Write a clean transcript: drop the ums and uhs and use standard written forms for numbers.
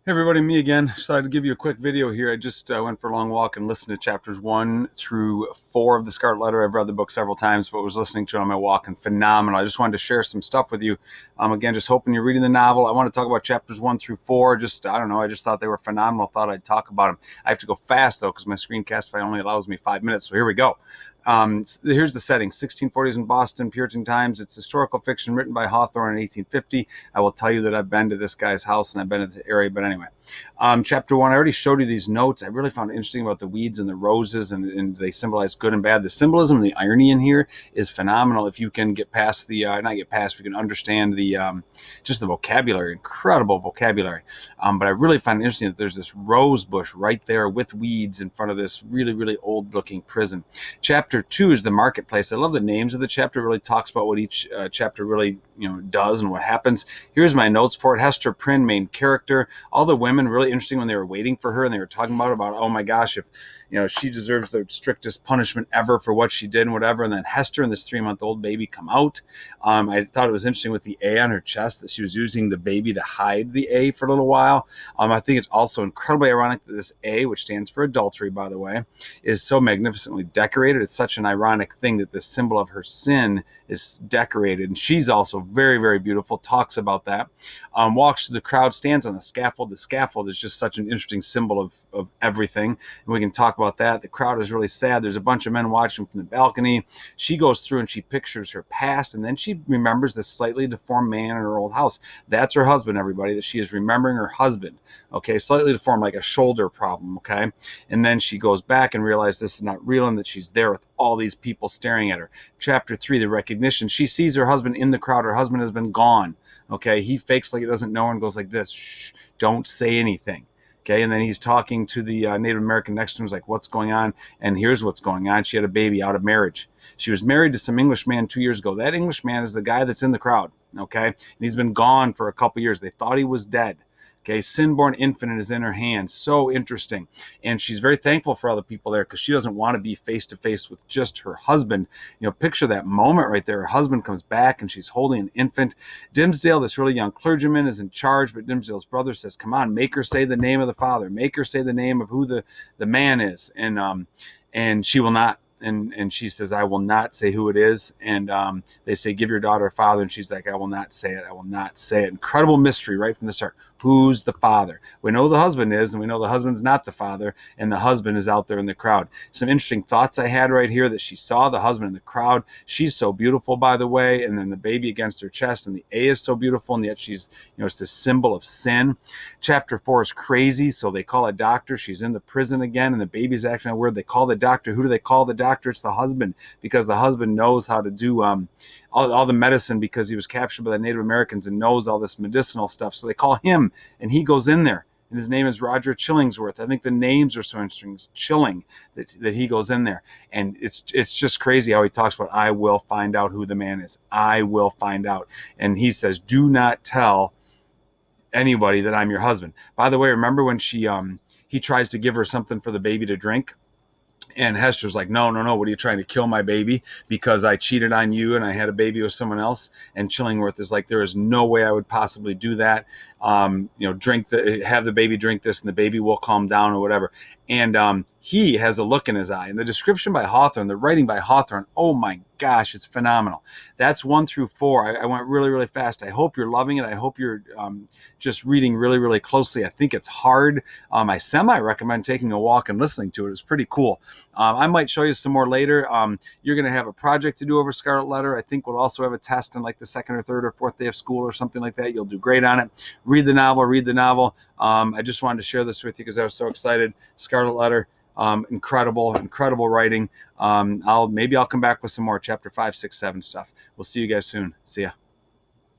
Hey everybody, me again. Decided to give you a quick video here. I just went for a long walk and listened to chapters 1 through 4 of the Scarlet Letter. I've read the book several times, but was listening to it on my walk and phenomenal. I just wanted to share some stuff with you. Again, just hoping you're reading the novel. I want to talk about chapters 1 through 4. I don't know, I just thought they were phenomenal. Thought I'd talk about them. I have to go fast though because my screencast only allows me 5 minutes. So here we go. Here's the setting: 1640s in Boston, Puritan times. It's historical fiction written by Hawthorne in 1850. I will tell you that I've been to this guy's house and I've been to the area, but anyway. Chapter 1, I already showed you these notes. I really found it interesting about the weeds and the roses, and they symbolize good and bad. The symbolism and the irony in here is phenomenal if you can get past if you can understand the just the vocabulary, incredible vocabulary. But I really find it interesting that there's this rose bush right there with weeds in front of this really, really old looking prison. Chapter 2 is the marketplace. I love the names of the chapter. It really talks about what each chapter really does and what happens. Here's my notes for it. Hester Prynne, main character. All the women really interesting when they were waiting for her and they were talking about oh my gosh, if she deserves the strictest punishment ever for what she did and whatever. And then Hester and this 3-month-old baby come out. I thought it was interesting with the A on her chest that she was using the baby to hide the A for a little while. I think it's also incredibly ironic that this A, which stands for adultery, by the way, is so magnificently decorated. It's such an ironic thing that the symbol of her sin is decorated. And she's also very, very beautiful, talks about that. Walks to the crowd, stands on the scaffold. The scaffold is just such an interesting symbol of everything. And we can talk about that. The crowd is really sad. There's a bunch of men watching from the balcony. She goes through and she pictures her past, and then she remembers this slightly deformed man in her old house. That's her husband, everybody, that she is remembering her husband. Okay, slightly deformed, like a shoulder problem, okay? And then she goes back and realizes this is not real and that she's there with all these people staring at her. Chapter 3, the recognition. She sees her husband in the crowd. Her husband has been gone. Okay, he fakes like he doesn't know her and goes like this, shh, don't say anything. Okay, and then he's talking to the Native American next to him. He's like, what's going on? And here's what's going on. She had a baby out of marriage. She was married to some English man 2 years ago. That English man is the guy that's in the crowd. Okay, and he's been gone for a couple years. They thought he was dead. Okay, sin-born infant is in her hands. So interesting. And she's very thankful for other people there because she doesn't want to be face-to-face with just her husband. Picture that moment right there. Her husband comes back and she's holding an infant. Dimsdale, this really young clergyman, is in charge, but Dimsdale's brother says, come on, make her say the name of the father. Make her say the name of who the man is. And she will not. And she says, I will not say who it is. And they say, give your daughter a father. And she's like, I will not say it. I will not say it. Incredible mystery right from the start. Who's the father? We know the husband is, and we know the husband's not the father, and the husband is out there in the crowd. Some interesting thoughts I had right here, that she saw the husband in the crowd. She's so beautiful, by the way, and then the baby against her chest, and the A is so beautiful, and yet she's, it's this symbol of sin. Chapter 4 is crazy, so they call a doctor. She's in the prison again, and the baby's acting weird. They call the doctor. Who do they call the doctor? It's the husband, because the husband knows how to do all the medicine, because he was captured by the Native Americans and knows all this medicinal stuff. So they call him, and he goes in there, and his name is Roger Chillingsworth. I think the names are so interesting. It's Chilling that he goes in there, and it's just crazy how he talks about, I will find out who the man is. I will find out. And he says, do not tell anybody that I'm your husband. By the way, remember when he tries to give her something for the baby to drink? And Hester's like, no, what are you trying to kill my baby because I cheated on you and I had a baby with someone else? And Chillingworth is like, there is no way I would possibly do that. Have the baby drink this and the baby will calm down or whatever. And he has a look in his eye. And the description by Hawthorne, the writing by Hawthorne, oh my gosh, it's phenomenal. That's 1 through 4. I went really, really fast. I hope you're loving it. I hope you're just reading really, really closely. I think it's hard. I semi-recommend taking a walk and listening to it. It's pretty cool. I might show you some more later. You're going to have a project to do over Scarlet Letter. I think we'll also have a test on like the 2nd or 3rd or 4th day of school or something like that. You'll do great on it. Read the novel. I just wanted to share this with you because I was so excited. Scarlet Letter. Incredible writing. I'll come back with some more chapter 5, 6, 7 stuff. We'll see you guys soon. See ya.